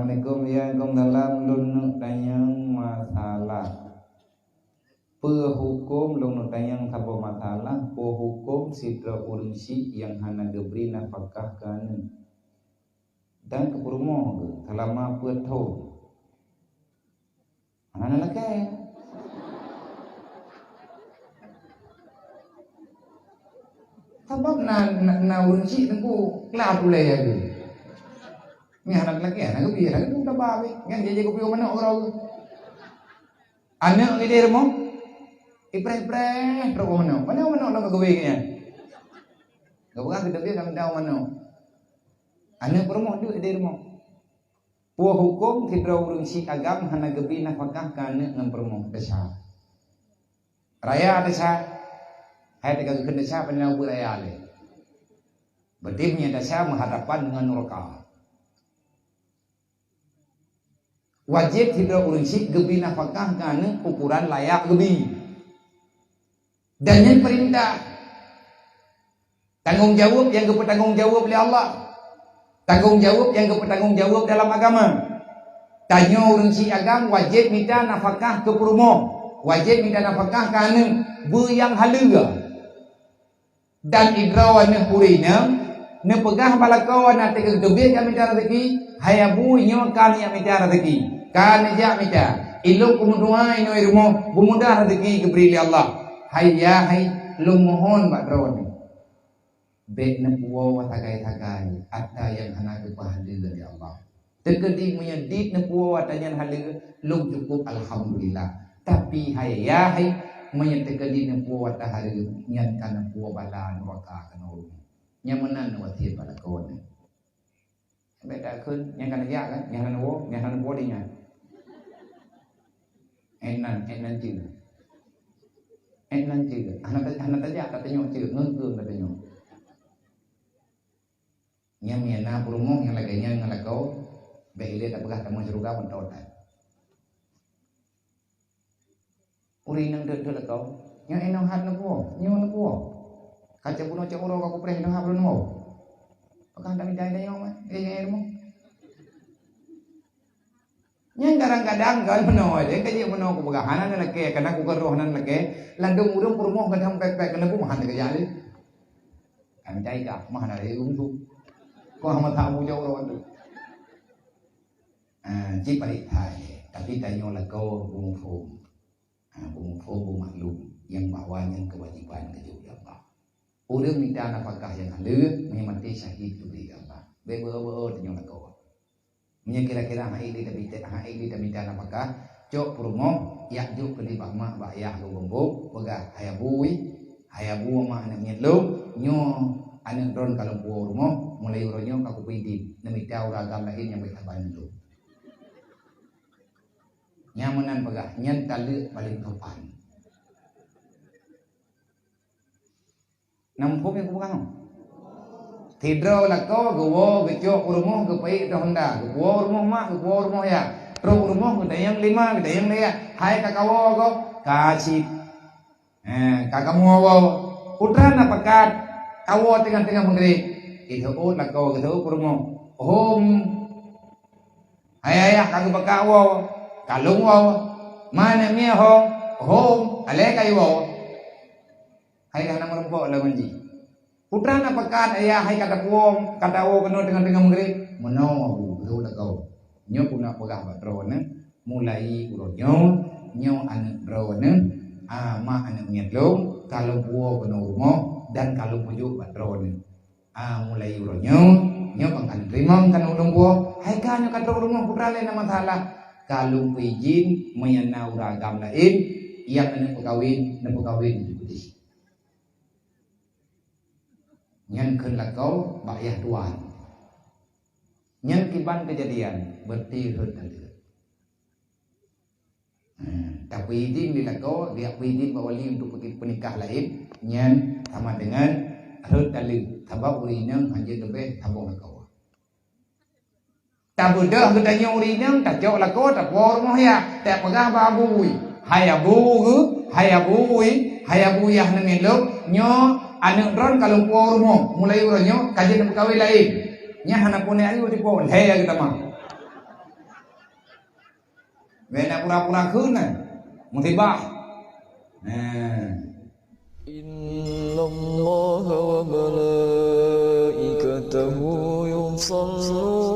Assalamualaikum ya gong dalam lun tayang masalah hukum lun tayang tabo masalah hukum sidra urunsi yang hana gebri nafkah kan dan kepurumo selama puto anak laki sebab na urunsi tengku kelap boleh ya tu ni anak laki anak gebri anak tu dah baik kan dia jago piu mana orang anak ni dia mo ipre-ipre terus mana nak gebri nya gak bukan kita dia dah tahu mana anak promo tu dia mo hukum sidra urunsi agam hana gebri nafkah kan ngan promo desa raya desa hai dekat ke desa panjang raya le betimnya desa menghadapan dengan neraka wajib sidra urunsi gebri nafkah kan ukuran layak gebri dan yang perintah tanggung jawab yang bertanggung jawab oleh Allah, tanggung jawab yang bertanggung jawab dalam agama. Tanya urunsi agam wajib minta nafkah ke perumo, wajib minta nafkah ke anak yang haluga dan idrawan purina ne pegah balakau na te gebir kami minta rezeki hayabu nyo kan yang minta rezeki kan ja minta ilmu kumudua ino irmo bumudah rezeki gebri Allah hayya hay lumohon bak drawan baik nepuwa tagai-tagai ada yang hana kepahala dari Allah terkedi menyedit nepuwa tanya hala lung cukup alhamdulillah tapi hayai menyedekedi nepuwa tahala nyan kana puwa bala neraka kana nyamanan watir bala kawan beda kun yang kana ya kan yang kana wo dinya enan juga anak aja katanya juga ngengkeung katanya yang miana purumong yang laganya yang lagaw behile tak pegah kamu seruga mentautan uri nang de lagaw yang enong hat napo nyong napo kaca puno cak uro aku preh nang hapro mo pegah tak minta nyong mah mo yang kadang-kadang kan meno aja kaje meno ku pegah hanan lake kana ku roh hanan lake landung urung purumong kadang pek-pek kana ku mahan ke jale kan cai ka mahan ari ungsu kau amat tahu jauh orang tu. Cik balik thai, tapi tanya lah kau bungfum maklum yang bawanya kewajiban kejujuran Allah. Orang minta nafkah yang halal, mati syahid tu dia Allah. Beber tanya lah kau. Nya kira-kira hai di minta nafkah, cok promo, yak juk keli bakma bayah lu bembuk, pegah hayabu mak anak nyelum, nyo anak drone kalau buah rumah mulai uronyo kaku pidin nemita uragam lain yang bertaban itu nyamanan pegah nyen tali paling topan nampuk yang kubang tidro lako gowo gecok rumah gepai dah honda gowo rumah mak gowo rumah ya ro rumah gede yang 5 gede yang dia hai kakawo go kasih kakamu wo putra napakat kawo tengah-tengah mengerik itu nak kau gitu kurmo ayah kagak bakawo kalung wo mana mia ale kai wo hai kana merempo la manji putra na pakat ayah hai kata wo keno tengah-tengah mengerik meno aku gitu nak kau nyo puna pegah batrone mulai uronyo nyo anak drone ma anak nyedlong kalau buo keno rumo dan kalau pujuk patron mulai uronyo nyo pangkan rimong kan ulung buo hai kan kata rumah putra lain nama salah kalau izin menyana uragam lain yang ane pekawin diputus nyan keun lakau bayah tuan nyan kiban kejadian berarti heut tapi izin dilakau dia izin bawali untuk penikah lain nyan sama dengan heut dalil sebab urinang hanya lebih tabung lakau tak bedah ketanya urinang tak jauh lakau tak rumah ya tak pegah babui hayabu yah nengelok nyo anak dron kalau rumah mulai uranyo kajian pegawai lain nya hana pune ayu di pol hea kita mah nak pura-pura kun musibah. Inna Allah wa malaikatahu yusalluna